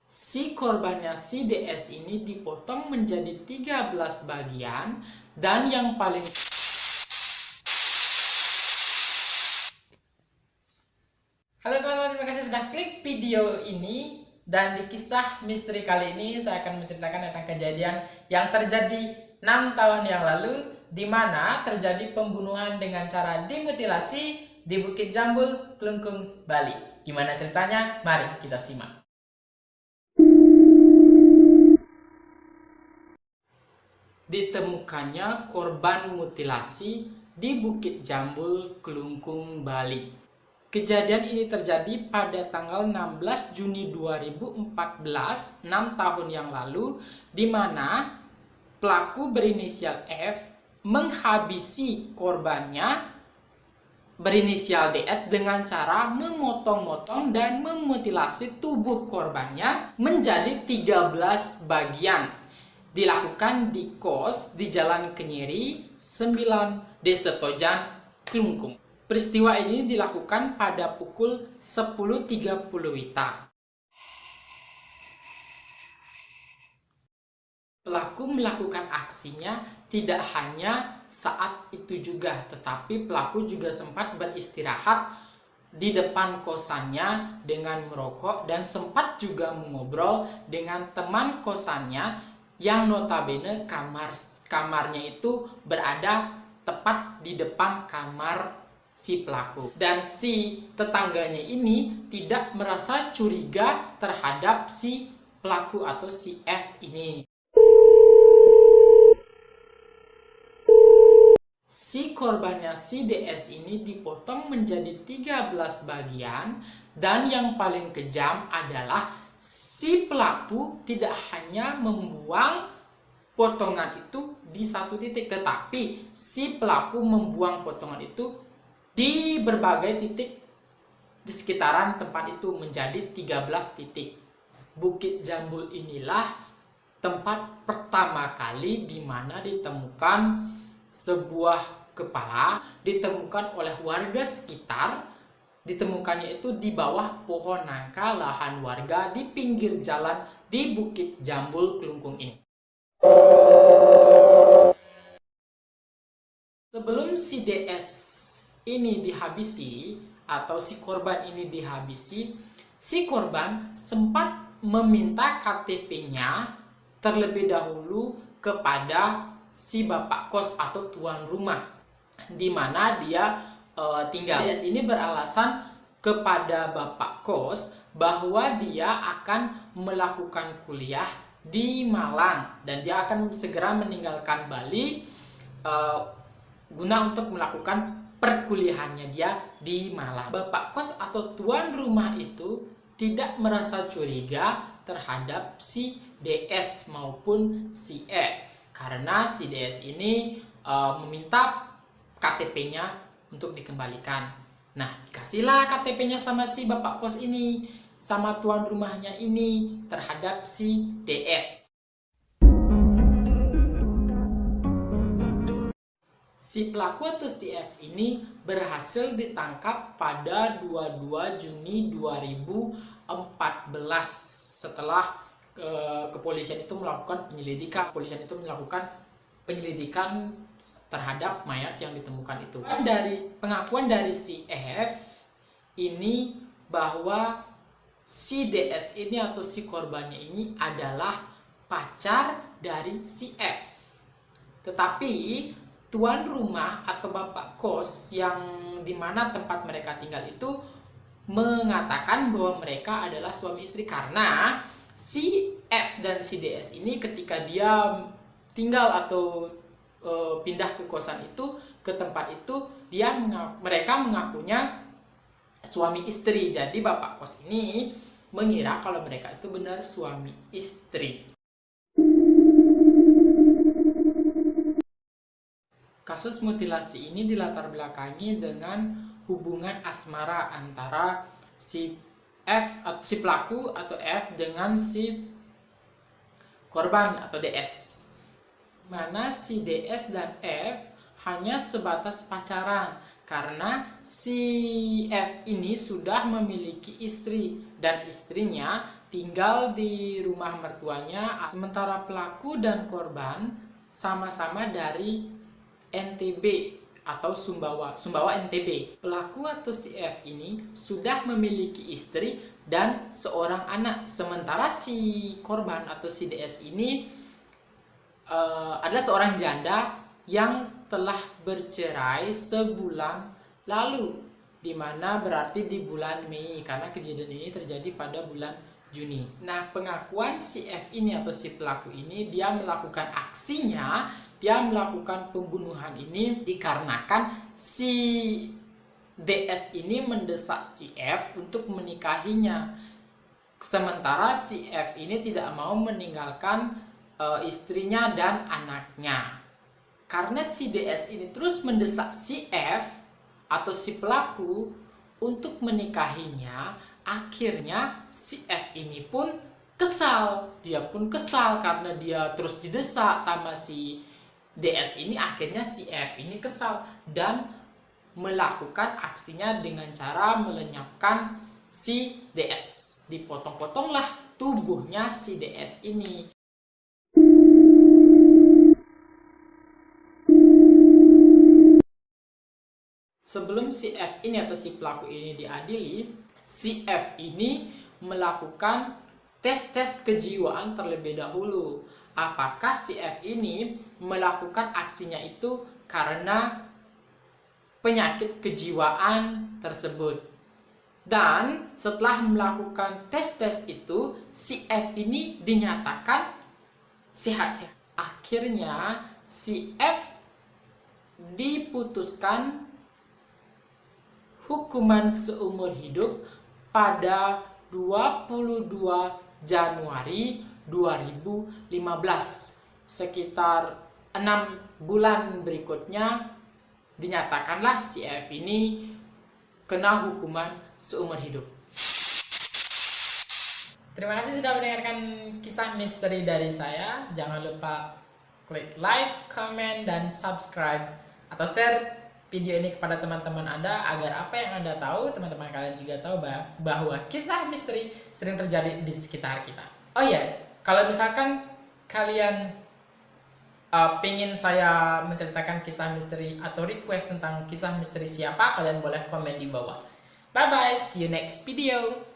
Si korbannya si DS ini dipotong menjadi 13 bagian dan yang paling Halo teman-teman, terima kasih sudah klik video ini. Dan di kisah misteri kali ini saya akan menceritakan tentang kejadian yang terjadi 6 tahun yang lalu, di mana terjadi pembunuhan dengan cara dimutilasi di Bukit Jambul, Klungkung, Bali. Gimana ceritanya? Mari kita simak. Ditemukannya korban mutilasi di Bukit Jambul, Klungkung, Bali. Kejadian ini terjadi pada tanggal 16 Juni 2014, 6 tahun yang lalu, di mana pelaku berinisial F menghabisi korbannya berinisial DS dengan cara memotong-motong dan memutilasi tubuh korbannya menjadi 13 bagian. Dilakukan di kos di Jalan Kenyeri 9, Desa Tojan, Klungkung. Peristiwa ini dilakukan pada pukul 10.30 WITA. Pelaku melakukan aksinya tidak hanya saat itu juga, tetapi pelaku juga sempat beristirahat di depan kosannya dengan merokok dan sempat juga mengobrol dengan teman kosannya yang notabene kamarnya itu berada tepat di depan kamar si pelaku. Dan si tetangganya ini tidak merasa curiga terhadap si pelaku atau si F ini. Si korbannya si DS ini dipotong menjadi 13 bagian, dan yang paling kejam adalah si pelaku tidak hanya membuang potongan itu di satu titik, tetapi si pelaku membuang potongan itu di berbagai titik di sekitaran tempat itu menjadi 13 titik. Bukit Jambul inilah tempat pertama kali di mana ditemukan sebuah kepala ditemukan oleh warga sekitar. Ditemukannya itu di bawah pohon nangka lahan warga di pinggir jalan di Bukit Jambul, Klungkung ini. Sebelum si DS ini dihabisi atau si korban ini dihabisi, si korban sempat meminta KTP-nya terlebih dahulu kepada si bapak kos atau tuan rumah di mana dia tinggal. DS ini beralasan kepada bapak kos bahwa dia akan melakukan kuliah di Malang dan dia akan segera meninggalkan Bali guna untuk melakukan perkuliahannya dia di Malang. Bapak kos atau tuan rumah itu tidak merasa curiga terhadap si DS maupun si F karena si DS ini meminta KTP-nya untuk dikembalikan. Nah, dikasihlah KTP-nya sama si bapak kos ini, sama tuan rumahnya ini terhadap si DS. Si pelaku atau si F ini berhasil ditangkap pada 22 Juni 2014 setelah kepolisian itu melakukan penyelidikan. Kepolisian itu melakukan penyelidikan terhadap mayat yang ditemukan itu. Dan dari pengakuan dari si F ini bahwa si DS ini atau si korbannya ini adalah pacar dari si F. Tetapi tuan rumah atau bapak kos yang dimana tempat mereka tinggal itu mengatakan bahwa mereka adalah suami istri karena si F dan si DS ini ketika dia tinggal atau pindah ke kosan itu, ke tempat itu, mereka mengakunya suami istri. Jadi bapak kos ini mengira kalau mereka itu benar suami istri. Kasus mutilasi ini dilatar belakangi dengan hubungan asmara antara si F atau si pelaku atau F dengan si korban atau DS. Mana si DS dan F hanya sebatas pacaran karena si F ini sudah memiliki istri dan istrinya tinggal di rumah mertuanya, sementara pelaku dan korban sama-sama dari NTB atau Sumbawa NTB. Pelaku atau si F ini sudah memiliki istri dan seorang anak, sementara si korban atau si DS ini adalah seorang janda yang telah bercerai sebulan lalu, dimana berarti di bulan Mei, karena kejadian ini terjadi pada bulan Juni. Nah, pengakuan si F ini atau si pelaku ini, dia melakukan aksinya, dia melakukan pembunuhan ini dikarenakan si DS ini mendesak si F untuk menikahinya. Sementara si F ini tidak mau meninggalkan istrinya dan anaknya. Karena si DS ini terus mendesak si F atau si pelaku untuk menikahinya, akhirnya si F ini pun kesal. Dia pun kesal karena dia terus didesak sama si DS ini. Akhirnya si F ini kesal dan melakukan aksinya dengan cara melenyapkan si DS. Dipotong-potonglah tubuhnya si DS ini. Sebelum si F ini atau si pelaku ini diadili, si F ini melakukan tes kejiwaan terlebih dahulu. Apakah si F ini melakukan aksinya itu karena penyakit kejiwaan tersebut. Dan setelah melakukan tes itu, si F ini dinyatakan sehat-sehat. Akhirnya si F diputuskan hukuman seumur hidup pada 22 Januari 2015. Sekitar 6 bulan berikutnya dinyatakanlah si F ini kena hukuman seumur hidup. Terima kasih sudah mendengarkan kisah misteri dari saya. Jangan lupa klik like, comment, dan subscribe atau share video ini kepada teman-teman Anda agar apa yang Anda tahu, teman-teman kalian juga tahu bahwa kisah misteri sering terjadi di sekitar kita. Oh iya, kalau misalkan kalian pengen saya menceritakan kisah misteri atau request tentang kisah misteri siapa, kalian boleh komen di bawah. Bye bye, see you next video.